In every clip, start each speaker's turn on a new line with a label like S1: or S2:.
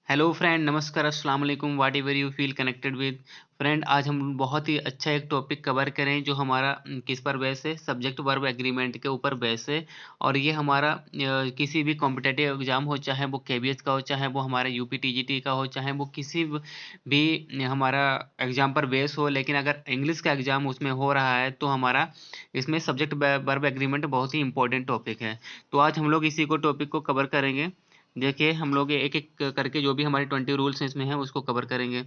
S1: Hello friend, नमस्कार, अस्सलाम वालेकुम। What ever you feel connected with. Friend, आज हम बहुत ही अच्छा एक टॉपिक कवर करें जो हमारा किस पर बेस है, सब्जेक्ट वर्ब एग्रीमेंट के ऊपर बेस है। और ये हमारा किसी भी कॉम्पिटेटिव एग्जाम हो, चाहे वो केबीएस का हो, चाहे वो हमारा यूपी टीजीटी का हो, चाहे वो किसी भी हमारा एग्जाम पर बेस हो, लेकिन अगर इंग्लिश का एग्जाम उसमें हो रहा है तो हमारा इसमें सब्जेक्ट वर्ब एग्रीमेंट बहुत ही इंपॉर्टेंट टॉपिक है। तो आज हम लोग इसी को टॉपिक को कवर करेंगे। देखिए, हम लोग एक एक करके जो भी हमारे 20 रूल्स इसमें हैं उसको कवर करेंगे।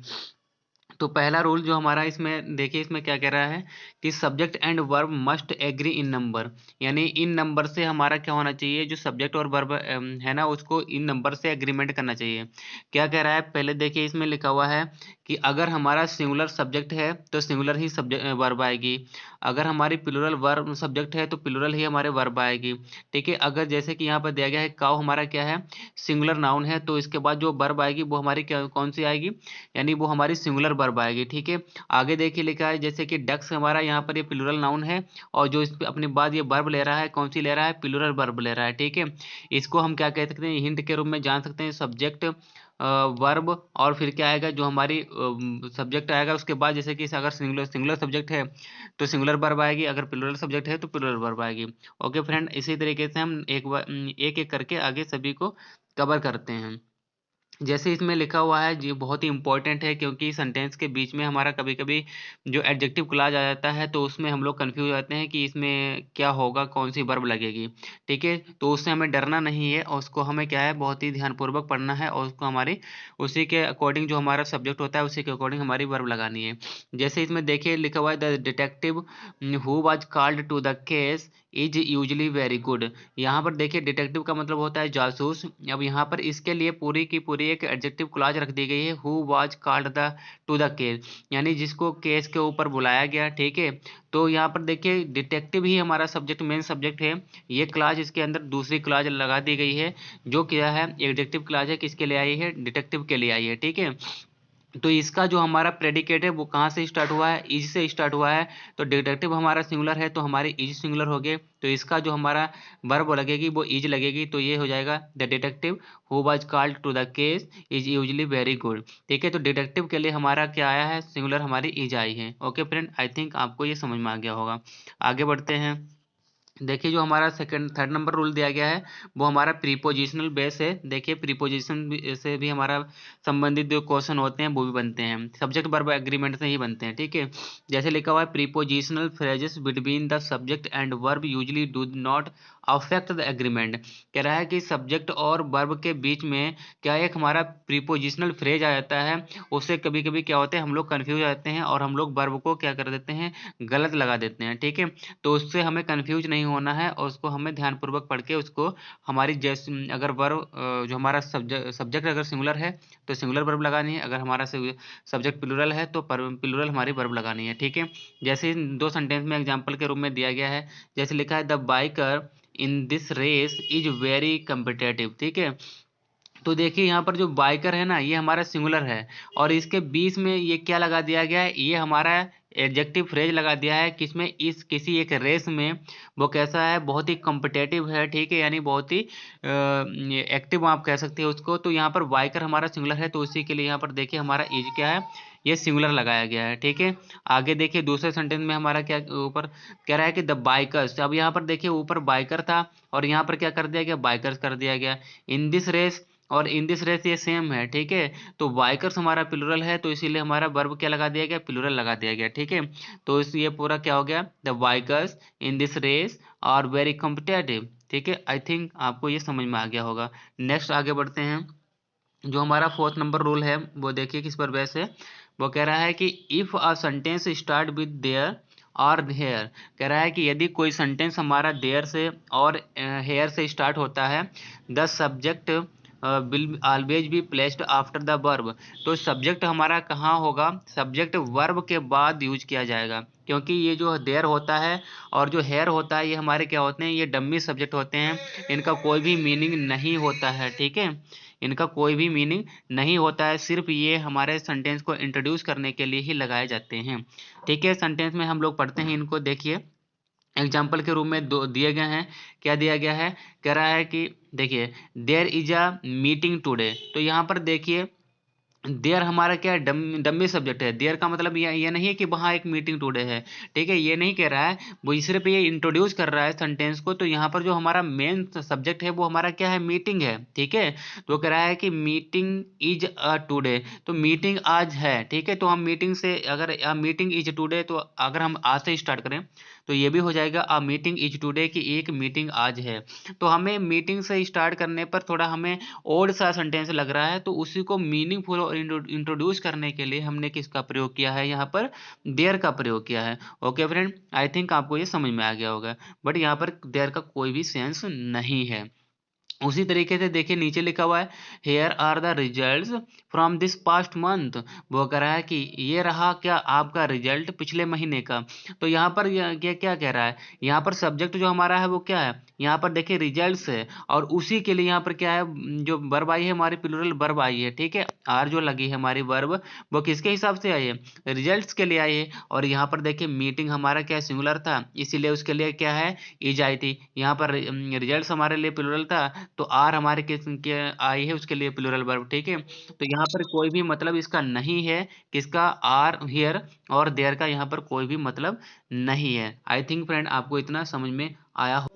S1: तो पहला रूल जो हमारा इसमें देखिए, इसमें क्या कह रहा है कि subject and verb must agree in number. यानी इन नंबर से हमारा क्या होना चाहिए, जो सब्जेक्ट और वर्ब है ना, उसको इन नंबर से एग्रीमेंट करना चाहिए। क्या कह रहा है, पहले देखिए इसमें लिखा हुआ है कि अगर हमारा सिंगुलर सब्जेक्ट है तो सिंगुलर ही सब्जेक्ट वर्ब आएगी। अगर हमारी प्लूरल वर्ब सब्जेक्ट है तो प्लूरल ही हमारे वर्ब आएगी। ठीक है, अगर जैसे कि यहाँ पर दिया गया है काउ हमारा क्या है, सिंगुलर नाउन है, तो इसके बाद जो वर्ब आएगी वो हमारी क्या कौन सी आएगी, यानी वो हमारी सिंगुलर वर्ब आएगी। ठीक है, आगे देखिए लिखा है जैसे कि डक्स हमारा यहाँ पर ये प्लूरल नाउन है, और जो इस पे अपने बाद ये वर्ब ले रहा है, कौन सी ले रहा है, प्लूरल वर्ब ले रहा है। ठीक है, इसको हम क्या कह सकते हैं, हिंट के रूप में जान सकते हैं, सब्जेक्ट वर्ब और फिर क्या आएगा, जो हमारी सब्जेक्ट आएगा उसके बाद, जैसे कि अगर सिंगुलर सिंगुलर सब्जेक्ट है तो सिंगुलर वर्ब आएगी, अगर प्लूरल सब्जेक्ट है तो प्लूरल वर्ब आएगी। ओके फ्रेंड, इसी तरीके से हम एक एक करके आगे सभी को कवर करते हैं। जैसे इसमें लिखा हुआ है, ये बहुत ही इंपॉर्टेंट है, क्योंकि सेंटेंस के बीच में हमारा कभी कभी जो एडजेक्टिव क्लॉज आ जाता है तो उसमें हम लोग कंफ्यूज हो जाते हैं कि इसमें क्या होगा, कौन सी वर्ब लगेगी। ठीक है, तो उससे हमें डरना नहीं है, और उसको हमें क्या है, बहुत ही ध्यानपूर्वक पढ़ना है, और उसको हमारी उसी के अकॉर्डिंग, जो हमारा सब्जेक्ट होता है उसी के अकॉर्डिंग हमारी वर्ब लगानी है। जैसे इसमें देखिए लिखा हुआ है, the detective who was called to the case is usually very good. यहाँ पर देखिए डिटेक्टिव का मतलब होता है जासूस। अब यहाँ पर इसके लिए पूरी की पूरी एक एडजेक्टिव क्लॉज रख दी गई है, who was called the two the case, यानी जिसको केस के ऊपर बुलाया गया। ठीक है, तो यहाँ पर देखिए डिटेक्टिव ही हमारा सब्जेक्ट, मेन सब्जेक्ट है। ये क्लॉज इसके अंदर दूसरी क्लॉज लगा दी गई है, जो क्या है, एडजेक्टिव क्लॉज है, किसके लिए आई है, डिटेक्टिव के लिए आई है। ठीक है, तो इसका जो हमारा प्रेडिकेट है वो कहाँ से स्टार्ट हुआ है, इज से स्टार्ट हुआ है। तो डिटेक्टिव हमारा सिंगुलर है तो हमारी इज सिंगुलर हो गए, तो इसका जो हमारा वर्ब लगेगी वो इज लगेगी, तो ये हो जाएगा the detective who was called to the case is usually very good. ठीक है, तो डिटेक्टिव के लिए हमारा क्या आया है, सिंगुलर हमारी इज आई है। ओके फ्रेंड, आई थिंक आपको ये समझ में आ गया होगा। आगे बढ़ते हैं। देखिए, जो हमारा सेकंड थर्ड नंबर रूल दिया गया है वो हमारा प्रीपोजिशनल बेस है। देखिए, प्रीपोजिशन से भी हमारा संबंधित जो क्वेश्चन होते हैं वो भी बनते हैं, सब्जेक्ट वर्ब एग्रीमेंट से ही बनते हैं। ठीक है, जैसे लिखा हुआ है, prepositional phrases between the subject and verb usually do not affect the agreement. कह रहा है कि सब्जेक्ट और वर्ब के बीच में क्या एक हमारा प्रीपोजिशनल फ्रेज आ जाता है, उससे कभी कभी क्या होता है, हम लोग कन्फ्यूज हो जाते हैं और हम लोग वर्ब को क्या कर देते हैं, गलत लगा देते हैं। ठीक है, तो उससे हमें कंफ्यूज नहीं होना है, और उसको हमें ध्यानपूर्वक पढ़ के उसको हमारी जैसे, अगर वर्ब जो हमारा सब्जेक्ट अगर सिंगुलर है तो सिंगुलर वर्ब लगानी है, अगर हमारा सब्जेक्ट प्लूरल है तो प्लूरल हमारी वर्ब लगानी है। ठीक है, जैसे इन दो सेंटेंस में एग्जाम्पल के रूप में दिया गया है, जैसे लिखा है, the biker in this race is very competitive. ठीक है, तो देखिए यहाँ पर जो बाइकर है ना, ये हमारा सिंगुलर है, और इसके बीच में ये क्या लगा दिया गया है, ये हमारा एडजेक्टिव फ्रेज लगा दिया है, किसमें, इस किसी एक रेस में। वो कैसा है, बहुत ही कॉम्पिटेटिव है। ठीक है, यानी बहुत ही एक्टिव आप कह सकते हैं उसको। तो यहाँ पर बाइकर हमारा सिंगुलर है, तो उसी के लिए यहाँ पर देखिए हमारा इज क्या है, ये सिंगुलर लगाया गया है। ठीक है, आगे देखिए दूसरे सेंटेंस में हमारा क्या ऊपर कह रहा है कि द बाइकर्स। अब यहाँ पर देखिए ऊपर बाइकर था और यहाँ पर क्या कर दिया गया, बाइकर्स कर दिया गया। इन दिस रेस और इन दिस रेस ये सेम है। ठीक है, तो बाइकर्स हमारा प्लूरल है, तो इसीलिए हमारा वर्ब क्या लगा दिया गया, प्लूरल लगा दिया गया। ठीक है, तो इस ये पूरा क्या हो गया, the bikers in this race are very competitive. ठीक है, आई थिंक आपको ये समझ में आ गया होगा। नेक्स्ट आगे बढ़ते हैं। जो हमारा फोर्थ नंबर रूल है वो देखिए किस पर बेस है। वो कह रहा है कि if a sentence start with their और हेयर। कह रहा है कि यदि कोई सेंटेंस हमारा देयर से और हेयर से स्टार्ट होता है, the subject will always be placed after the verb. तो सब्जेक्ट हमारा कहाँ होगा, सब्जेक्ट वर्ब के बाद यूज किया जाएगा, क्योंकि ये जो देयर होता है और जो हेयर होता है ये हमारे क्या होते हैं, ये डम्मी सब्जेक्ट होते हैं, इनका कोई भी मीनिंग नहीं होता है। ठीक है, इनका कोई भी मीनिंग नहीं होता है, सिर्फ ये हमारे सेंटेंस को इंट्रोड्यूस करने के लिए ही लगाए जाते हैं। ठीक है, सेंटेंस में हम लोग पढ़ते हैं इनको, देखिए एग्जाम्पल के रूप में दो दिए गए हैं। क्या दिया गया है, कह रहा है कि देखिए there is a meeting today. तो यहाँ पर देखिए देयर हमारा क्या है, डमी सब्जेक्ट है। देयर का मतलब ये नहीं है कि वहाँ एक मीटिंग टुडे है, ठीक है, ये नहीं कह रहा है, वो सिर्फ ये इंट्रोड्यूस कर रहा है सेंटेंस को। तो यहाँ पर जो हमारा मेन सब्जेक्ट है वो हमारा क्या है, मीटिंग है, ठीक है। तो कह रहा है कि मीटिंग इज अ टुडे, तो मीटिंग आज है, ठीक है। तो हम मीटिंग से अगर मीटिंग इज टुडे, तो अगर हम आज से स्टार्ट करें तो ये भी हो जाएगा अ मीटिंग इज टुडे, की एक मीटिंग आज है। तो हमें मीटिंग से स्टार्ट करने पर थोड़ा हमें ओड सा सेंटेंस लग रहा है, तो उसी को मीनिंगफुल और इंट्रोड्यूस करने के लिए हमने किसका प्रयोग किया है, यहाँ पर देयर का प्रयोग किया है। ओके फ्रेंड, आई थिंक आपको ये समझ में आ गया होगा। बट यहाँ पर देयर का कोई भी सेंस नहीं है। उसी तरीके से देखिए नीचे लिखा हुआ है here are the results from this past month. वो कह रहा है कि ये रहा क्या, आपका रिजल्ट पिछले महीने का। तो यहाँ पर क्या क्या कह रहा है, यहाँ पर सब्जेक्ट जो हमारा है वो क्या है, यहाँ पर देखिए रिजल्ट्स है, और उसी के लिए यहाँ पर क्या है, जो वर्ब आई है हमारी प्लूरल वर्ब आई है, ठीक है। आर जो लगी है हमारी वर्ब, वो किसके हिसाब से आई है, रिजल्ट्स के लिए आई है। और यहाँ पर देखिए मीटिंग हमारा क्या सिंगुलर था, इसीलिए उसके लिए क्या है, इज आई थी। यहाँ पर रिजल्ट्स हमारे लिए प्लूरल था, तो आर हमारे के आई है उसके लिए प्लूरल वर्ब, ठीक है। तो यहाँ पर कोई भी मतलब इसका नहीं है, किसका, आर हियर और देयर का यहाँ पर कोई भी मतलब नहीं है। आई थिंक फ्रेंड आपको इतना समझ में आया हो।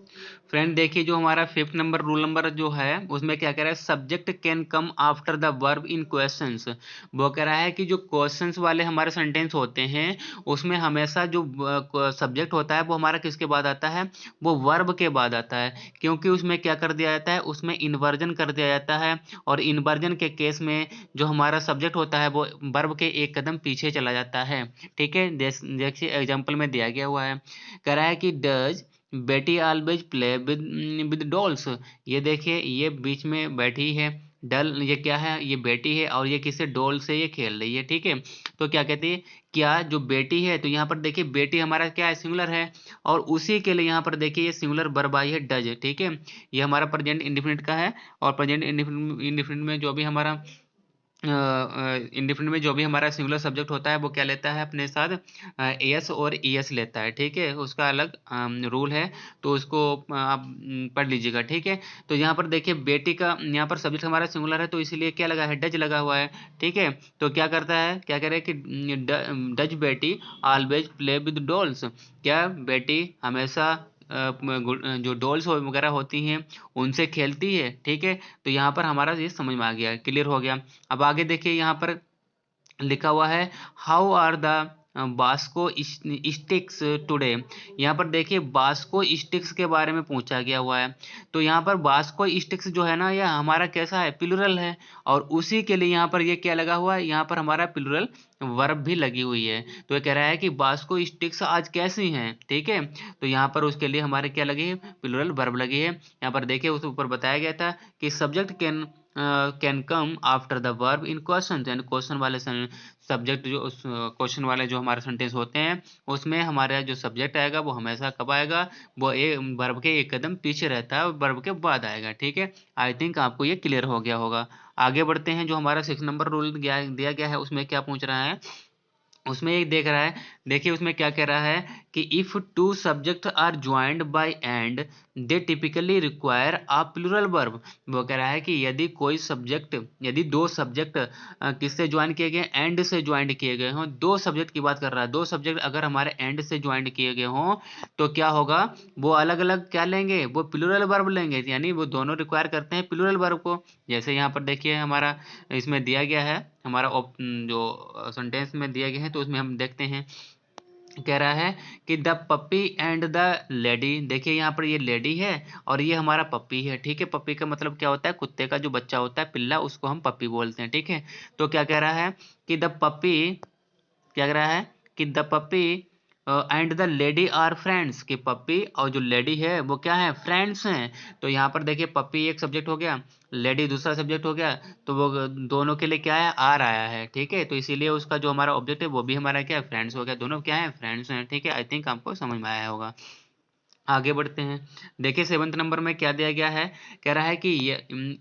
S1: फ्रेंड देखिए जो हमारा फिफ्थ नंबर रूल नंबर जो है उसमें क्या कह रहा है, subject can come after the verb in questions. वो कह रहा है कि जो क्वेश्चंस वाले हमारे सेंटेंस होते हैं उसमें हमेशा जो सब्जेक्ट होता है वो हमारा किसके बाद आता है, वो वर्ब के बाद आता है। क्योंकि उसमें क्या कर दिया जाता है, उसमें इन्वर्जन कर दिया जाता है, और इन्वर्जन के केस में जो हमारा सब्जेक्ट होता है वो वर्ब के एक कदम पीछे चला जाता है, ठीक है। देखिए एग्जाम्पल में दिया गया हुआ है, कह रहा है कि डज बेटी ऑलवेज प्ले विद डॉल्स। ये देखिए ये बीच में बैठी है, डल ये क्या है, ये बेटी है, और ये किसे, डॉल से ये खेल रही है, ठीक है। तो क्या कहते हैं, क्या जो बेटी है, तो यहाँ पर देखिए बेटी हमारा क्या है, सिंगुलर है, और उसी के लिए यहाँ पर देखिए ये सिंगुलर वर्ब आई है डज, ठीक है। ये हमारा प्रेजेंट इंडेफिनिट का है, और प्रेजेंट इंडेफिनिट में जो भी हमारा इंडिफिनिट में जो भी हमारा सिंगुलर सब्जेक्ट होता है वो क्या लेता है अपने साथ, एस और ईएस लेता है, ठीक है। उसका अलग रूल है, तो उसको आप पढ़ लीजिएगा, ठीक है। तो यहाँ पर देखिए बेटी का यहाँ पर सब्जेक्ट हमारा सिंगुलर है, तो इसीलिए क्या लगा है, डज लगा हुआ है, ठीक है। तो क्या करता है, क्या कह रहे हैं कि डज बेटी ऑलवेज प्ले विद डॉल्स, क्या बेटी हमेशा जो डॉल्स वगैरह होती हैं उनसे खेलती है, ठीक है। तो यहाँ पर हमारा ये समझ में आ गया, क्लियर हो गया। अब आगे देखिए यहाँ पर लिखा हुआ है how are the Bosco sticks today. यहाँ पर देखिए बास्को स्टिक्स के बारे में पूछा गया हुआ है। तो यहाँ पर बास्को स्टिक्स जो है ना, यह हमारा कैसा है, प्लूरल है, और उसी के लिए यहाँ पर ये क्या लगा हुआ है, यहाँ पर हमारा प्लूरल वर्ब भी लगी हुई है। तो ये कह रहा है कि बास्को स्टिक्स आज कैसी हैं, ठीक है। तो यहाँ पर उसके लिए हमारे क्या लगी है, प्लूरल वर्ब लगी है। यहाँ पर देखिए उस ऊपर बताया गया था कि subject can come after the verb in question, यानी क्वेश्चन वाले सब्जेक्ट जो क्वेश्चन वाले जो हमारे सेंटेंस होते हैं उसमें हमारा जो सब्जेक्ट आएगा वो हमेशा कब आएगा, वो वर्ब के एक कदम पीछे रहता है और वर्ब के बाद आएगा, ठीक है। आई थिंक आपको ये क्लियर हो गया होगा। आगे बढ़ते हैं, जो हमारा 6 नंबर रूल दिया गया है उसमें क्या पूछ रहा है, उसमें एक देख रहा है, देखिए उसमें क्या कह रहा है कि if two subject are joined by and they typically require a plural verb. वो कह रहा है कि यदि कोई सब्जेक्ट, यदि दो सब्जेक्ट किससे ज्वाइन किए गए, एंड से ज्वाइंट किए गए हों, दो सब्जेक्ट की बात कर रहा है, दो सब्जेक्ट अगर हमारे एंड से ज्वाइंट किए गए हों तो क्या होगा, वो अलग अलग क्या लेंगे, वो प्लूरल वर्ब लेंगे, यानी वो दोनों रिक्वायर करते हैं प्लूरल वर्ब को। जैसे यहाँ पर देखिए हमारा इसमें दिया गया है, हमारा जो सेंटेंस में दिया गया है, तो उसमें हम देखते हैं, कह रहा है कि the puppy and the lady. देखिए यहाँ पर ये लेडी है और ये हमारा पप्पी है, ठीक है। पप्पी का मतलब क्या होता है, कुत्ते का जो बच्चा होता है पिल्ला, उसको हम पप्पी बोलते हैं, ठीक है। तो क्या कह रहा है कि द पप्पी, क्या कह रहा है कि the puppy and the lady are friends, कि पप्पी और जो लेडी है वो क्या है, फ्रेंड्स हैं। तो यहाँ पर देखिए पप्पी एक सब्जेक्ट हो गया, लेडी दूसरा सब्जेक्ट हो गया, तो वो दोनों के लिए क्या है, आर आया है, ठीक है। तो इसीलिए उसका जो हमारा ऑब्जेक्ट है वो भी हमारा क्या है, फ्रेंड्स हो गया, दोनों क्या है, फ्रेंड्स हैं, ठीक है। आई थिंक आपको समझ में आया होगा। आगे बढ़ते हैं, देखिए 7th नंबर में क्या दिया गया है, कह रहा है कि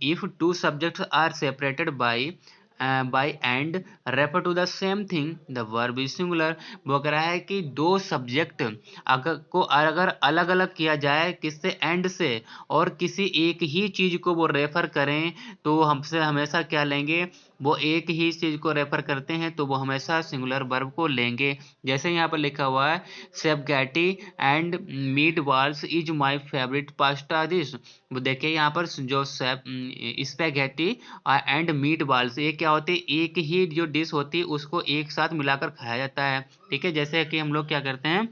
S1: if two subjects are separated by by and refer to the same thing the verb is singular. वो कह रहा है कि दो सब्जेक्ट अगर अलग अलग किया जाए किससे, एंड से, और किसी एक ही चीज को वो रेफर करें तो हमसे हमेशा क्या लेंगे, वो एक ही चीज को रेफर करते हैं तो वो हमेशा सिंगुलर वर्ब को लेंगे। जैसे यहाँ पर लिखा हुआ है spaghetti and meat balls is my favourite pasta dish. वो देखिए यहाँ पर जो स्पैगेटी एंड मीट बॉल्स, ये क्या होती है, एक ही जो डिश होती है उसको एक साथ मिलाकर खाया जाता है। ठीक है, जैसे कि हम लोग क्या करते हैं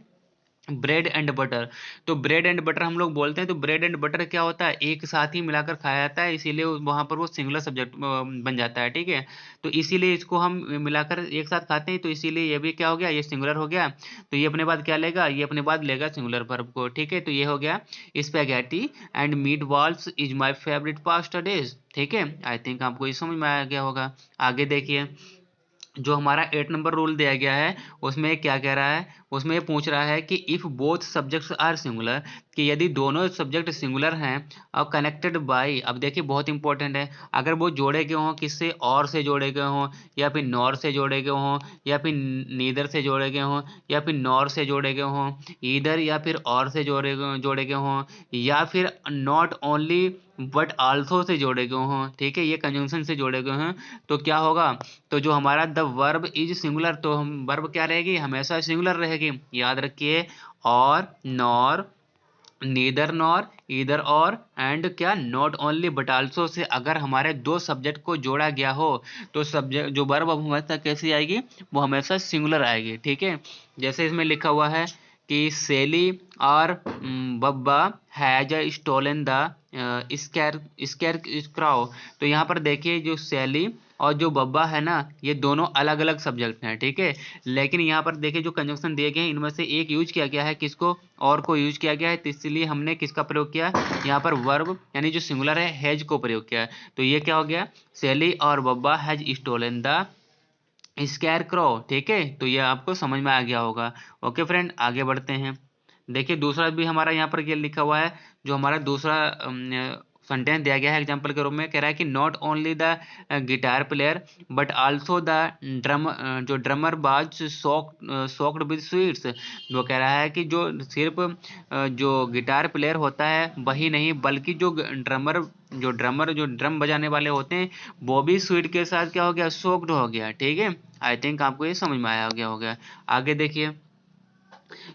S1: ब्रेड एंड बटर, तो ब्रेड एंड बटर हम लोग बोलते हैं, तो ब्रेड एंड बटर क्या होता है, एक साथ ही मिलाकर खाया जाता है, इसीलिए वहां पर वो सिंगुलर सब्जेक्ट बन जाता है। ठीक है, तो इसीलिए इसको हम मिलाकर एक साथ खाते हैं, तो इसीलिए ये भी क्या हो गया, ये सिंगुलर हो गया। तो ये अपने बाद क्या लेगा, ये अपने बाद लेगा सिंगुलर वर्ब को। ठीक है, तो ये हो गया spaghetti and meat balls is my favourite pasta dish. ठीक है, आई थिंक आपको ये समझ में आ गया होगा। आगे देखिए, जो हमारा 8 नंबर रूल दिया गया है उसमें क्या कह रहा है, उसमें ये पूछ रहा है कि if both subjects are singular, कि यदि दोनों सब्जेक्ट सिंगुलर हैं और कनेक्टेड बाय, अब देखिए बहुत इंपॉर्टेंट है, अगर वो जोड़े गए हों किससे, और से जोड़े गए हों, या फिर नॉर से जोड़े गए हों, या फिर नीदर से जोड़े गए हों, या फिर नॉर से जोड़े गए हों, ईदर या फिर और से जोड़े गए हों, या फिर not only but also say जोड़े गए हों। ठीक है, ये कंजंक्शन से जोड़े गए हैं तो क्या होगा, तो जो हमारा द वर्ब इज सिंगुलर, तो हम वर्ब क्या रहेगी, हमेशा सिंगुलर रहेगी। याद रखिए, और नॉर, नीदर नॉर, ईदर और, एंड क्या not only but also say अगर हमारे दो सब्जेक्ट को जोड़ा गया हो तो सब्जेक्ट जो वर्ब अब हमेशा कैसी आएगी, वो हमेशा सिंगुलर आएगी। ठीक है, जैसे इसमें लिखा हुआ है कि सेली और Bubba has stolen the scare scarecrow. तो यहाँ पर देखिए जो सैली और जो बब्बा है ना, ये दोनों अलग अलग सब्जेक्ट हैं। ठीक है, लेकिन यहाँ पर देखिए जो कंजंक्शन दिए गए हैं इनमें से एक यूज किया गया है किसको, और को यूज किया गया है, तो इसलिए हमने किसका प्रयोग किया, यहाँ पर वर्ब यानी जो सिंगुलर है हैज को प्रयोग किया है। तो ये क्या हो गया, सैली और Bubba has stolen the scarecrow. ठीक है, तो ये आपको समझ में आ गया होगा। ओके फ्रेंड, आगे बढ़ते हैं। देखिए दूसरा भी हमारा यहाँ पर क्या लिखा हुआ है, जो हमारा दूसरा सेंटेंस दिया गया है एग्जाम्पल के रूप में, कह रहा है कि not only the guitar player but also the drum जो ड्रमर बाज सोक्ड विद स्वीट्स। वो कह रहा है कि जो सिर्फ जो गिटार प्लेयर होता है वही नहीं, बल्कि जो ड्रमर जो ड्रम बजाने वाले होते हैं वो भी स्वीट के साथ क्या हो गया, सोक्ड हो गया। ठीक है, आई थिंक आपको ये समझ में आया गया हो गया। आगे देखिए,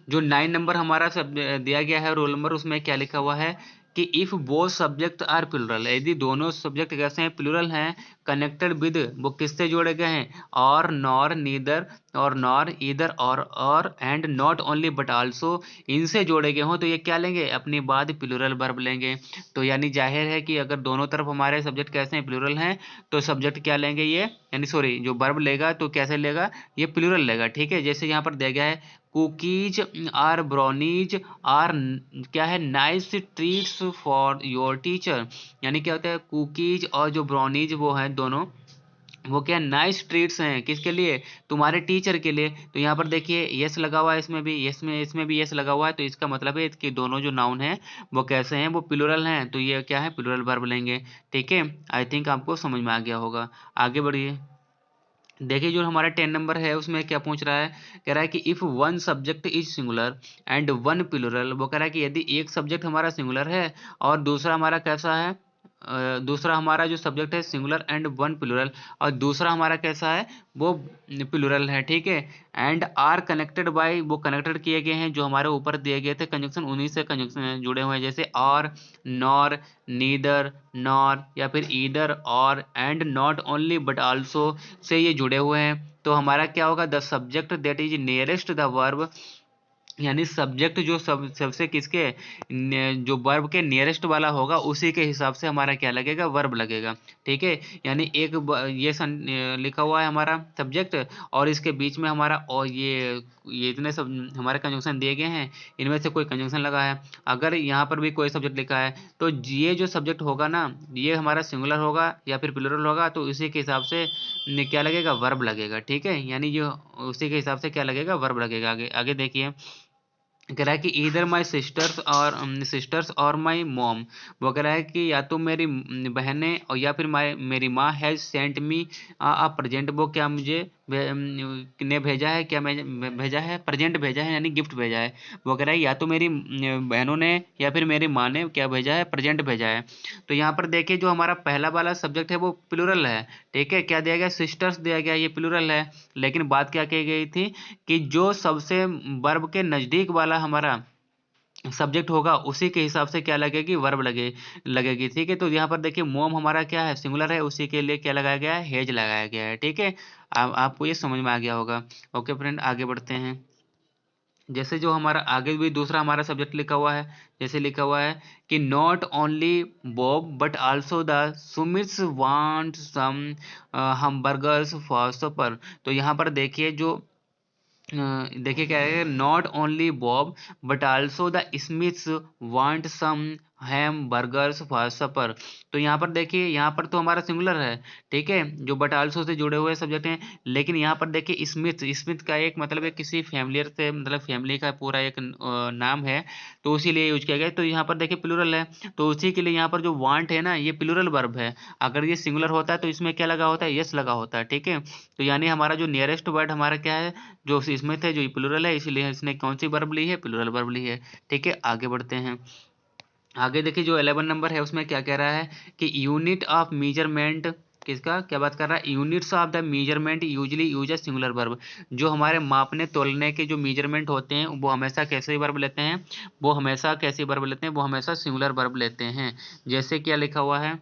S1: जो 9 नंबर हमारा सब दिया गया है रोल नंबर, उसमें क्या लिखा हुआ है कि if both subject are plural, यदि दोनों सब्जेक्ट कैसे हैं, प्लूरल हैं, कनेक्टेड विद, वो किससे जोड़े गए हैं, और नॉर नीदर और नॉर ईदर और and not only but also, इनसे जोड़े गए हों तो ये क्या लेंगे, अपनी बाद प्लूरल वर्ब लेंगे। तो यानी जाहिर है कि अगर दोनों तरफ हमारे सब्जेक्ट कैसे हैं, प्लूरल हैं, तो सब्जेक्ट क्या लेंगे ये, यानी सॉरी जो वर्ब लेगा तो कैसे लेगा, ये प्लूरल लेगा। ठीक है, जैसे यहाँ पर दिया गया है कुकीज आर ब्राउनीज आर क्या है, nice treats for your teacher. यानी क्या होता है, कुकीज और जो ब्राउनीज वो हैं दोनों, वो क्या नाइस ट्रीट्स हैं, किसके लिए, तुम्हारे टीचर के लिए। तो यहाँ पर देखिए यस लगा हुआ है, इसमें भी इसमें भी यस लगा हुआ है, तो इसका मतलब है कि दोनों जो नाउन हैं वो कैसे हैं, वो प्लूरल हैं, तो ये क्या है, प्लूरल वर्ब लेंगे। ठीक है, आई थिंक आपको समझ में आ गया होगा। आगे बढ़िए, देखिए जो हमारा 10 नंबर है उसमें क्या पूछ रहा है, कह रहा है कि if one subject is singular and one plural, वो कह रहा है कि यदि एक सब्जेक्ट हमारा सिंगुलर है और दूसरा हमारा कैसा है, दूसरा हमारा जो सब्जेक्ट है सिंगुलर एंड वन प्लूरल, और दूसरा हमारा कैसा है, वो प्लूरल है। ठीक है, एंड आर कनेक्टेड बाय, वो कनेक्टेड किए गए हैं जो हमारे ऊपर दिए गए थे कंजंक्शन, उन्हीं से कंजंक्शन जुड़े हुए हैं, जैसे और, नॉर, नीदर, नॉर, या फिर ईदर और, and not only but also say ये जुड़े हुए हैं। तो हमारा क्या होगा, the subject that is nearest the verb, यानी सब्जेक्ट जो सबसे किसके जो वर्ब के नियरेस्ट वाला होगा उसी के हिसाब से हमारा क्या लगेगा, वर्ब लगेगा। ठीक है, यानी ये लिखा हुआ है हमारा सब्जेक्ट, और इसके बीच में हमारा, और ये इतने सब हमारे कंजंक्शन दिए गए हैं, इनमें से कोई कंजंक्शन लगा है, अगर यहाँ पर भी कोई सब्जेक्ट लिखा है तो ये जो सब्जेक्ट होगा ना, ये हमारा सिंगुलर होगा या फिर प्लूरल होगा, तो इसी के हिसाब से क्या लगेगा, वर्ब लगेगा। ठीक है, यानी जो उसी के हिसाब से क्या लगेगा, वर्ब लगेगा। आगे आगे देखिए, कह रहा है कि इधर माई सिस्टर्स और माई मॉम, वो कह रहा है कि या तो मेरी बहनें और या फिर मेरी माँ has sent me a present, वो क्या मुझे ने भेजा है, क्या मैं भेजा है, प्रेजेंट भेजा है यानी गिफ्ट भेजा है। वो कह रहा है या तो मेरी बहनों ने या फिर मेरी माँ ने क्या भेजा है, प्रेजेंट भेजा है। तो यहाँ पर देखिए जो हमारा पहला वाला सब्जेक्ट है वो प्लूरल है, ठीक है। क्या दिया गया, सिस्टर्स दिया गया, ये प्लूरल है। लेकिन बात क्या कही गई थी कि जो सबसे वर्ब के नजदीक वाला हमारा सब्जेक्ट होगा उसी के हिसाब से क्या लगेगी, वर्ब लगेगी, ठीक है। तो यहाँ पर देखिए मोम हमारा क्या है, सिंगुलर है, उसी के लिए क्या लगाया गया है, हेज लगाया गया है, ठीक है। आपको ये समझ में आ गया होगा। ओके फ्रेंड, आगे बढ़ते हैं। जैसे जो हमारा आगे भी दूसरा हमारा सब्जेक्ट लिखा हुआ है, जैसे लिखा हुआ है कि not only Bob but also the Smiths want some hamburgers for supper. तो यहाँ पर देखिए जो देखिए क्या है, not only Bob but also the Smiths want some hamburgers for supper. तो यहाँ पर देखिए, यहाँ पर तो हमारा सिंगुलर है, ठीक है, जो बट आल्सो से जुड़े हुए सब्जेक्ट हैं। लेकिन यहाँ पर देखिए स्मिथ, स्मिथ का एक मतलब है किसी फैमिलियर से, मतलब फैमिली का पूरा एक नाम है, तो उसी लिए यूज किया गया है। तो यहाँ पर देखिए प्लूरल है, तो उसी के लिए यहाँ पर जो वांट है ना, ये प्लूरल वर्ब है। अगर ये सिंगुलर होता है तो इसमें क्या लगा होता है, यस लगा होता है, ठीक है। तो यानी हमारा जो नियरेस्ट वर्ड हमारा क्या है, जो इसमें थे, जो प्लूरल है, इसीलिए इसने कौन सी वर्ब ली है, प्लूरल वर्ब ली है, ठीक है। आगे बढ़ते हैं। आगे देखिए जो 11 नंबर है उसमें क्या कह रहा है कि यूनिट ऑफ मेजरमेंट, किसका क्या बात कर रहा है, units of the measurement usually use a singular verb. जो हमारे मापने तोलने के जो मेजरमेंट होते हैं वो हमेशा कैसे वर्ब लेते हैं, वो हमेशा कैसे वर्ब लेते हैं, वो हमेशा सिंगुलर वर्ब लेते हैं। जैसे क्या लिखा हुआ है,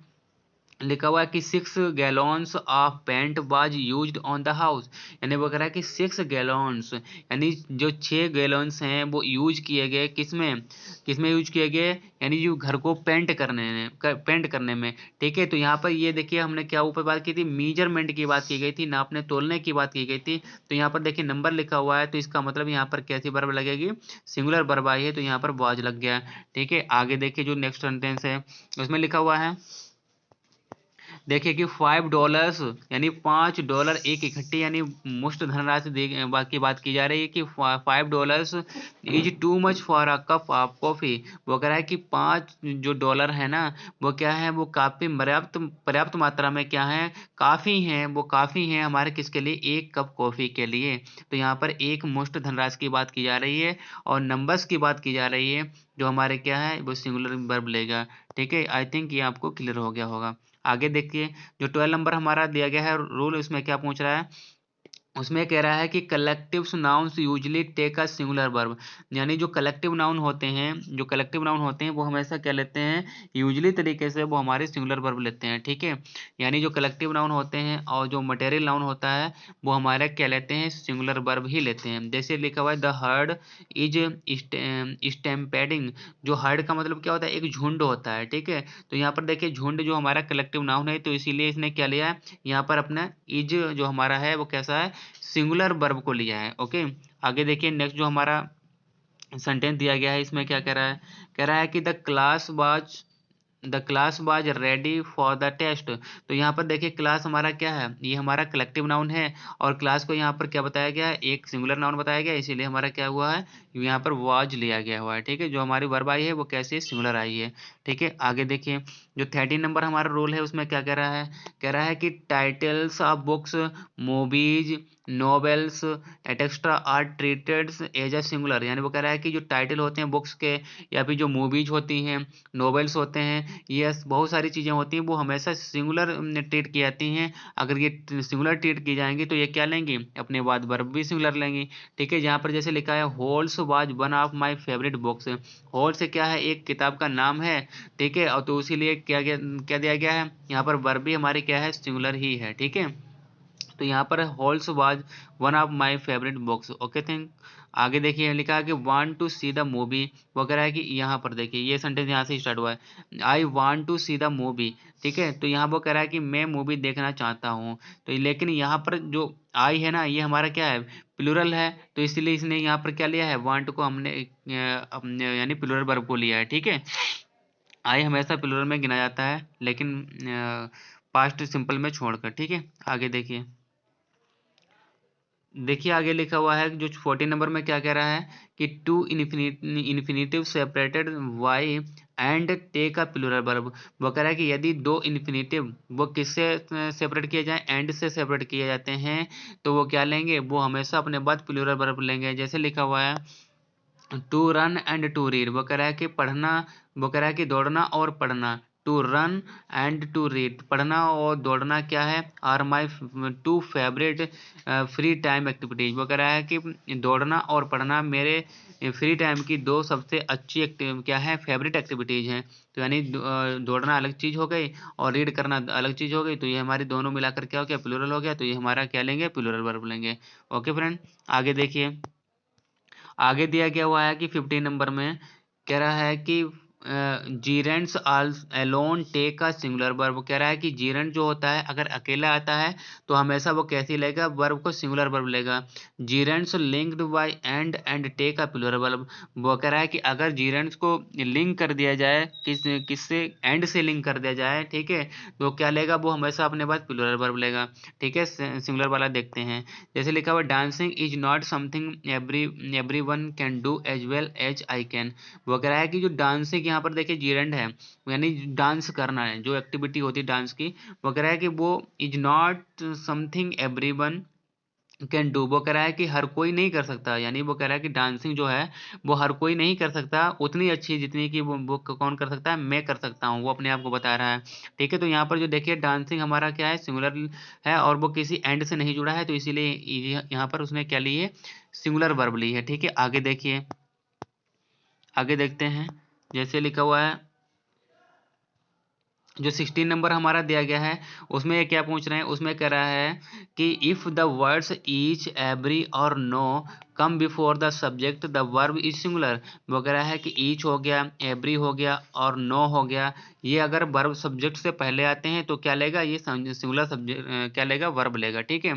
S1: लिखा हुआ है कि 6 gallons of paint was used on the house. यानी वो कह रहा है कि 6 गैलन्स, यानी जो 6 गैलन्स हैं वो यूज किए गए किसमें, किसमें यूज किए गए, यानी जो घर को पेंट करने में, ठीक है। तो यहाँ पर ये देखिए हमने क्या ऊपर बात की थी, मेजरमेंट की बात की गई थी, नापने तोलने की बात की गई थी। तो यहाँ पर देखिए नंबर लिखा हुआ है, तो इसका मतलब यहाँ पर कैसी वर्ब लगेगी, सिंगुलर वर्ब आई है, तो यहाँ पर वाज लग गया, ठीक है। आगे देखिए जो नेक्स्ट सेंटेंस है उसमें लिखा हुआ है, देखिए कि $5 यानी $5 एक इकट्ठी यानी मुश्त धनराशि की बात की जा रही है कि $5 is too much for a cup of coffee. वो कह रहा है कि 5 जो डॉलर है ना, वो क्या है, वो काफी पर्याप्त पर्याप्त मात्रा में क्या है, काफी है, वो काफी है हमारे किसके लिए, एक कप कॉफी के लिए। तो यहाँ पर एक मुश्त धनराशि की बात की जा रही है और नंबर्स की बात की जा रही है, जो हमारे क्या है वो सिंगुलर वर्ब लेगा, ठीक है। आई थिंक ये आपको क्लियर हो गया होगा। आगे देखिए जो 12 नंबर हमारा दिया गया है रूल, उसमें क्या पूछ रहा है, उसमें कह रहा है कि collective nouns usually take a singular verb. यानी जो कलेक्टिव नाउन होते हैं, जो कलेक्टिव नाउन होते हैं वो हमेशा क्या लेते हैं, यूजली तरीके से वो हमारे सिंगुलर वर्ब लेते हैं, ठीक है। यानी जो कलेक्टिव नाउन होते हैं और जो मटेरियल नाउन होता है वो हमारे क्या लेते हैं, सिंगुलर वर्ब ही लेते हैं। जैसे लिखा हुआ है द हर्ड इज स्टैम्पेडिंग। जो हर्ड का मतलब क्या होता है, एक झुंड होता है, ठीक है। तो यहाँ पर देखिए झुंड जो हमारा कलेक्टिव नाउन है, तो इसीलिए इसने क्या लिया है, यहाँ पर अपना इज जो हमारा है वो कैसा है, सिंगुलर वर्ब को लिया है, ओके। आगे देखिए नेक्स्ट जो हमारा सेंटेंस दिया गया है इसमें क्या कह रहा है, कह रहा है कि the class was ready for the test. तो यहाँ पर देखिए क्लास हमारा क्या है, ये हमारा कलेक्टिव नाउन है और क्लास को यहाँ पर क्या बताया गया है, एक सिंगुलर नाउन बताया गया है, इसीलिए हमारा क्या हुआ है, यहाँ पर वाज लिया गया हुआ है, ठीक है। जो हमारी वर्ब आई है वो कैसे सिंगुलर आई है, ठीक है। आगे देखिए जो 13 नंबर हमारा रूल है उसमें क्या कह रहा है, कह रहा है कि titles of books, movies, novels etcetera are treated as a singular. यानी वो कह रहा है कि जो टाइटल होते हैं बुक्स के या फिर जो मूवीज होती हैं, नॉवेल्स होते हैं, ये बहुत सारी चीज़ें होती हैं, वो हमेशा सिंगुलर ट्रीट की जाती हैं। अगर ये सिंगुलर ट्रीट की जाएंगी तो ये क्या लेंगी, अपने बाद वर्ब भी सिंगुलर लेंगी, ठीक है। जहाँ पर जैसे लिखा है Holes was one of my favourite books. Hole से क्या है, एक किताब का नाम है, ठीक है। और तो इसीलिए क्या दिया गया है, यहाँ पर वर्ब भी हमारी क्या है, सिंगुलर ही है, ठीक है। तो यहाँ पर Holes was one of my favourite books, okay think. आगे देखिए लिखा है कि want to see the movie. वो कह रहा है कि यहाँ पर देखिए ये सेंटेंस यहाँ से स्टार्ट हुआ है, I want to see the movie, ठीक है। तो यहाँ वो कह रहा है कि मैं मूवी देखना चाहता हूँ। तो लेकिन यहाँ पर जो आई है ना, ये हमारा क्या है, प्लूरल है, तो इसलिए इसने यहाँ पर क्या लिया है, वांट को हमने यानी प्लूरल वर्ब को लिया है, ठीक है। आई हमेशा प्लूरल में गिना जाता है लेकिन पास्ट सिंपल में छोड़कर, ठीक है। आगे देखिए देखिए आगे लिखा हुआ है जो 14 नंबर में क्या कह रहा है कि to infinitive separated by and take a plural verb. वो कह रहा है कि यदि दो इन्फिनेटिव वो किससे सेपरेट किए जाए, एंड से सेपरेट किए जाते हैं, तो वो क्या लेंगे, वो हमेशा अपने बाद प्लूरल वर्ब लेंगे। जैसे लिखा हुआ है to run and to read. वो कह रहा है कि पढ़ना, वो कह रहा है कि दौड़ना और पढ़ना। To run and to read, पढ़ना और दौड़ना क्या है, are my two favourite free time activities. वो कह रहा है कि दौड़ना और पढ़ना मेरे फ्री टाइम की दो सबसे अच्छी क्या है, फेवरेट एक्टिविटीज हैं। तो यानी दौड़ना अलग चीज हो गई और रीड करना अलग चीज हो गई, तो ये हमारी दोनों मिलाकर क्या हो गया, प्लूरल हो गया। तो ये हमारा क्या लेंगे, प्लूरल वर्ब लेंगे। ओके फ्रेंड, आगे देखिए। आगे दिया गया हुआ है कि 15 नंबर में कह रहा है कि gerunds alone take a singular verb. कह रहा है कि जीरेंट जो होता है अगर अकेला आता है तो हमेशा वो कैसी लेगा, वर्ब को सिंगुलर वर्ब लेगा। Gerunds linked by and take a plural verb. वो कह रहा है कि अगर जीरेंट्स को लिंक कर दिया जाए, किससे, एंड से लिंक कर दिया जाए, ठीक है, तो क्या लेगा, वो हमेशा अपने पास प्लूरल वर्ब लेगा। ठीक है, सिंगुलर वाला देखते हैं। जैसे लिखा हुआ dancing is not something everyone can do as well as I can. वो कह रहा है कि जो डांसिंग, यहाँ पर देखिए जीरेंड है, यानी डांस करना है, जो एक्टिविटी होती है डांस की। वो कह रहा है कि वो is not something everyone can do. वो कह रहा है कि हर कोई नहीं कर सकता, यानी वो कह रहा है कि डांसिंग जो है वो हर कोई नहीं कर सकता उतनी अच्छी जितनी कि वो कौन कर सकता है, मैं कर सकता हूँ, वो अपने आप को बता रहा है। ठीक है, तो यहाँ पर जो देखिए डांसिंग हमारा क्या है, सिंगुलर है और वो किसी एंड से नहीं जुड़ा है, तो इसीलिए यहाँ पर उसने क्या ली है, सिंगुलर वर्ब ली है। ठीक है, आगे देखिए, आगे देखते हैं। जैसे लिखा हुआ है जो 16 नंबर हमारा दिया गया है, उसमें ये क्या पूछ रहे हैं, उसमें कह रहा है कि if the words each every or no come before the subject the verb is singular. वो कह रहा है कि ईच हो गया, एवरी हो गया और नो हो गया, ये अगर वर्ब सब्जेक्ट से पहले आते हैं तो क्या लेगा, ये सिंगुलर सब्जेक्ट क्या लेगा, वर्ब लेगा। ठीक है,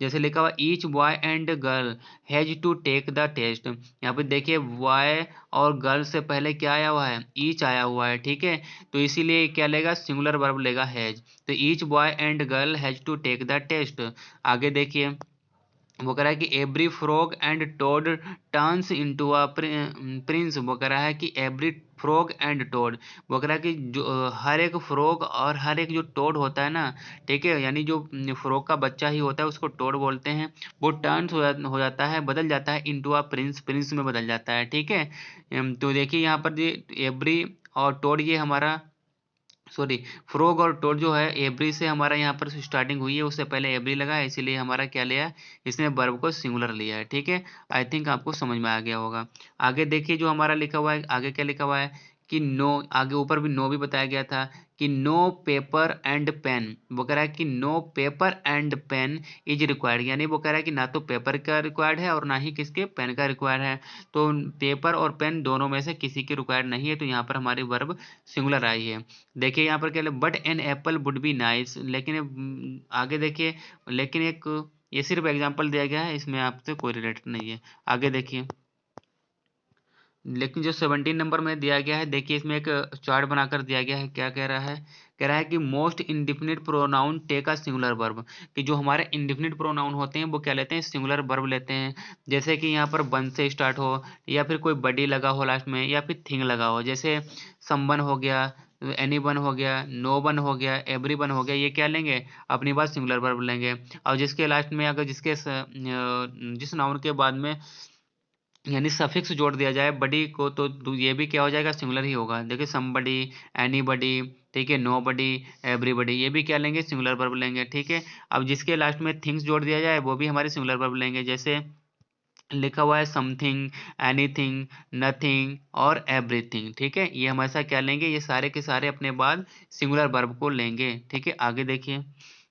S1: जैसे लिखा हुआ each boy and girl has to take the test. यहाँ पे देखिए बॉय और गर्ल से पहले क्या आया हुआ है, ईच आया हुआ है। ठीक है, तो इसीलिए क्या लेगा, सिंगुलर वर्ब लेगा हैज। तो each boy and girl has to take the test. आगे देखिए, वो कह रहा है कि every frog and toad turns into a prince. वो कह रहा है कि एवरी फ्रॉग एंड टोड, वो कह रहा है कि जो हर एक फ्रॉग और हर एक जो टोड होता है ना, ठीक है, यानी जो फ्रॉग का बच्चा ही होता है उसको टोड बोलते हैं, वो टर्न्स हो जाता है, बदल जाता है इनटू अ प्रिंस, प्रिंस में बदल जाता है। ठीक है, तो देखिए यहाँ पर ये एवरी और टोड, ये हमारा, सॉरी, फ्रॉग और टोड जो है एवरी से हमारा यहाँ पर स्टार्टिंग हुई है, उससे पहले एवरी लगा है, इसीलिए हमारा क्या लिया है, इसने वर्ब को सिंगुलर लिया है। ठीक है, आई थिंक आपको समझ में आ गया होगा। आगे देखिए जो हमारा लिखा हुआ है, आगे क्या लिखा हुआ है कि नो, आगे ऊपर भी नो भी बताया गया था कि नो पेपर एंड पेन। वो कह रहा है कि no paper and pen is required, यानी वो कह रहा है कि ना तो पेपर का रिक्वायर्ड है और ना ही किसके, पेन का रिक्वायर्ड है। तो पेपर और पेन दोनों में से किसी की रिक्वायर्ड नहीं है, तो यहाँ पर हमारी वर्ब सिंगुलर आई है। देखिए यहाँ पर क्या, but an apple would be nice, लेकिन आगे देखिए, लेकिन एक ये सिर्फ एग्जांपल दिया गया है, इसमें आपसे कोई रिलेटेड नहीं है। आगे देखिए, लेकिन जो 17 नंबर में दिया गया है, देखिए इसमें एक चार्ट बनाकर दिया गया है, क्या कह रहा है, कह रहा है कि most indefinite pronoun take a singular verb. कि जो हमारे इंडिफिनिट प्रोनाउन होते हैं वो क्या लेते हैं, सिंगुलर वर्ब लेते हैं। जैसे कि यहाँ पर वन से स्टार्ट हो, या फिर कोई बडी लगा हो लास्ट में, या फिर थिंग लगा हो, जैसे समवन हो गया, एनी वन हो गया, नो वन हो गया, एवरी वन हो गया, ये क्या लेंगे, अपनी बात सिंगुलर वर्ब लेंगे। और जिसके लास्ट में अगर जिस नाउन के बाद में यानी सफिक्स जोड़ दिया जाए बडी को, तो ये भी क्या हो जाएगा, सिंगुलर ही होगा। देखिए समबडी, एनीबडी, ठीक है, नोबडी, एवरीबडी, ये भी क्या लेंगे, सिंगुलर वर्ब लेंगे। ठीक है, अब जिसके लास्ट में थिंग्स जोड़ दिया जाए वो भी हमारे सिंगुलर वर्ब लेंगे। जैसे लिखा हुआ है समथिंग, एनीथिंग, नथिंग और एवरीथिंग। ठीक है, ये हमेशा क्या लेंगे, ये सारे के सारे अपने बाद सिंगुलर वर्ब को लेंगे। ठीक है, आगे देखिए,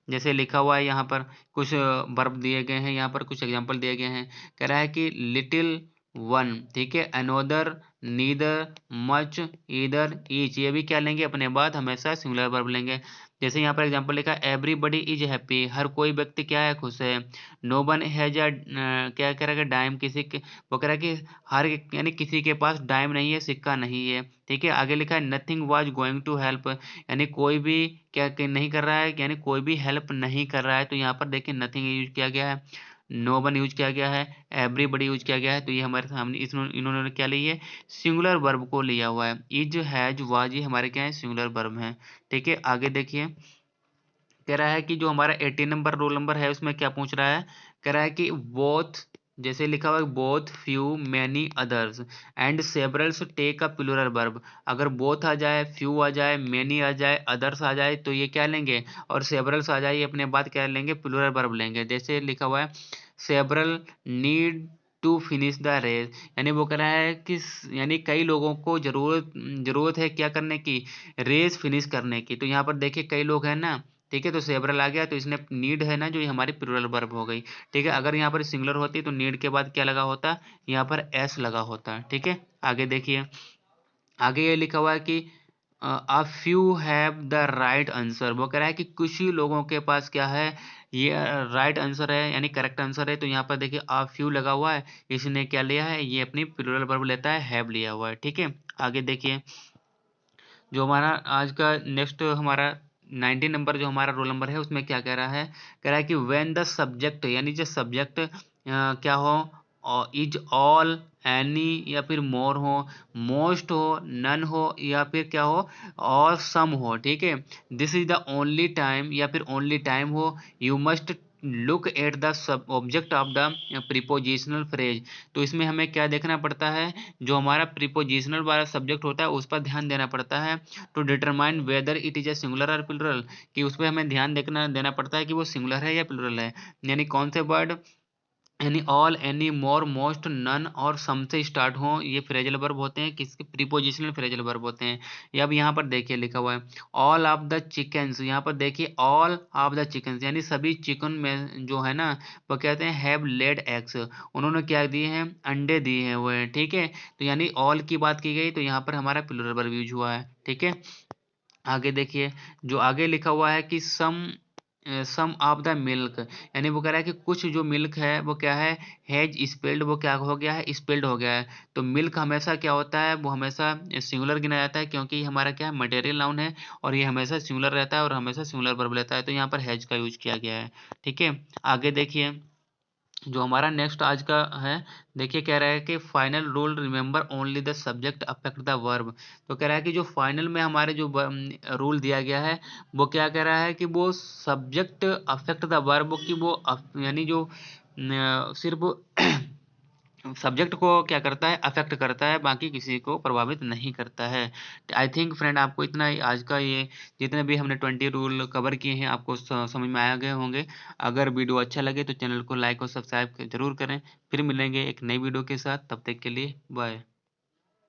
S1: जैसे लिखा हुआ है यहाँ पर कुछ वर्ब दिए गए हैं, यहाँ पर कुछ एग्जांपल दिए गए हैं। कह रहा है कि लिटिल वन, ठीक है, another, neither, much, either, each, ये भी क्या लेंगे, अपने बाद हमेशा सिंगुलर वर्ब लेंगे। जैसे यहाँ पर एग्जांपल लिखा है एवरीबडी इज हैप्पी, हर कोई व्यक्ति क्या है, खुश है। नो वन हैज अ, क्या कह रहा है, डाइम, किसी के, वो कह रहा है कि हर यानी किसी के पास डाइम नहीं है, सिक्का नहीं है। ठीक है, आगे लिखा है nothing was going to help, यानी कोई भी क्या नहीं कर रहा है, यानी कोई भी हेल्प नहीं कर रहा है। तो यहाँ पर देखिए नथिंग यूज किया गया है। नो वन यूज किया गया है, एवरीबडी यूज किया गया है। तो ये हमारे सामने इन्होंने क्या ली है, सिंगुलर वर्ब को लिया हुआ है। इज, हैज, वाज ये हमारे क्या है, सिंगुलर वर्ब है। ठीक है, आगे देखिए, कह रहा है कि जो हमारा 18 नंबर रोल नंबर है उसमें क्या पूछ रहा है, कह रहा है कि बोथ, जैसे लिखा हुआ है both, few, many, others and severals take a plural verb. अगर बोथ आ जाए, फ्यू आ जाए, मैनी आ जाए, अदर्स आ जाए तो ये क्या लेंगे, और सेवरल्स आ जाए ये अपने बाद क्या लेंगे, प्लूरल वर्ब लेंगे। जैसे लिखा हुआ है several need to finish the race, यानी वो कह रहा है कि यानी कई लोगों को जरूरत है क्या करने की, रेस फिनिश करने की। तो यहाँ पर देखिए कई लोग हैं ना, ठीक है, तो सेवरल आ गया, तो इसने नीड है ना जो, ये हमारी प्लूरल वर्ब हो गई। ठीक है, अगर यहाँ पर सिंगुलर होती तो नीड के बाद क्या लगा होता, यहाँ पर एस लगा होता। ठीक है, आगे देखिए, आगे ये लिखा हुआ है कि a few have the right answer. वो कह रहा है कि कुछ ही लोगों के पास क्या है, ये राइट आंसर है, यानी करेक्ट आंसर है। तो यहाँ पर देखिए अ फ्यू लगा हुआ है, इसने क्या लिया है, ये अपनी प्लूरल वर्ब लेता है, हैव लिया हुआ है। ठीक है, आगे देखिए, जो हमारा आज का नेक्स्ट हमारा 19 नंबर जो हमारा रोल नंबर है उसमें क्या कह रहा है, कह रहा है कि व्हेन द सब्जेक्ट, यानी जो सब्जेक्ट क्या हो, इज, ऑल, एनी या फिर मोर हो, मोस्ट हो, नन हो या फिर क्या हो, और सम हो। ठीक है, this is the only time या फिर ओनली टाइम हो, you must look at the sub object of the prepositional phrase. तो इसमें हमें क्या देखना पड़ता है, जो हमारा प्रीपोजिशनल वाला सब्जेक्ट होता है उस पर ध्यान देना पड़ता है, to determine whether it is a singular और प्लुरल, कि उस पर हमें ध्यान देना पड़ता है कि वो सिंगुलर है या प्लुरल है। यानी कौन से वर्ड, यानी ऑल, एनी, मोर, मोस्ट, नन और सम से स्टार्ट हो, ये फ्रेजल वर्ब होते हैं, किसके, प्रीपोजिशनल फ्रेजल वर्ब होते हैं। ये अब यहाँ पर देखिए लिखा हुआ है ऑल ऑफ द चिकन्स, यहाँ पर देखिए ऑल ऑफ द चिकन्स, यानी सभी चिकन में जो है ना, वो कहते हैं हैव लेड एग्स, उन्होंने क्या दिए हैं, अंडे दिए हैं वो है। ठीक है, तो यानी ऑल की बात की गई तो यहाँ पर हमारा प्लूरल वर्ब यूज हुआ है। ठीक है, आगे देखिए, जो आगे लिखा हुआ है कि सम ऑफ द मिल्क, यानी वो कह रहा है कि कुछ जो मिल्क है वो क्या है, हैज स्पेल्ड, वो क्या हो गया है, स्पेल्ड हो गया है। तो मिल्क हमेशा क्या होता है, वो हमेशा सिंगुलर गिना जाता है, क्योंकि ये हमारा क्या है, मटेरियल नाउन है, और ये हमेशा सिंगुलर रहता है और हमेशा सिंगुलर वर्ब लेता है। तो यहाँ पर हैज का यूज किया गया है। ठीक है, आगे देखिए, जो हमारा नेक्स्ट आज का है, देखिए कह रहा है कि final rule remember only the subject affect the verb. तो कह रहा है कि जो फाइनल में हमारे जो रूल दिया गया है वो क्या कह रहा है, कि वो सब्जेक्ट अफेक्ट द वर्ब, की वो यानी जो सिर्फ सब्जेक्ट को क्या करता है, अफेक्ट करता है, बाकी किसी को प्रभावित नहीं करता है। आई थिंक फ्रेंड आपको इतना ही आज का ये जितने भी हमने 20 रूल कवर किए हैं आपको समझ में आ गए होंगे। अगर वीडियो अच्छा लगे तो चैनल को लाइक और सब्सक्राइब जरूर करें। फिर मिलेंगे एक नई वीडियो के साथ, तब तक के लिए बाय।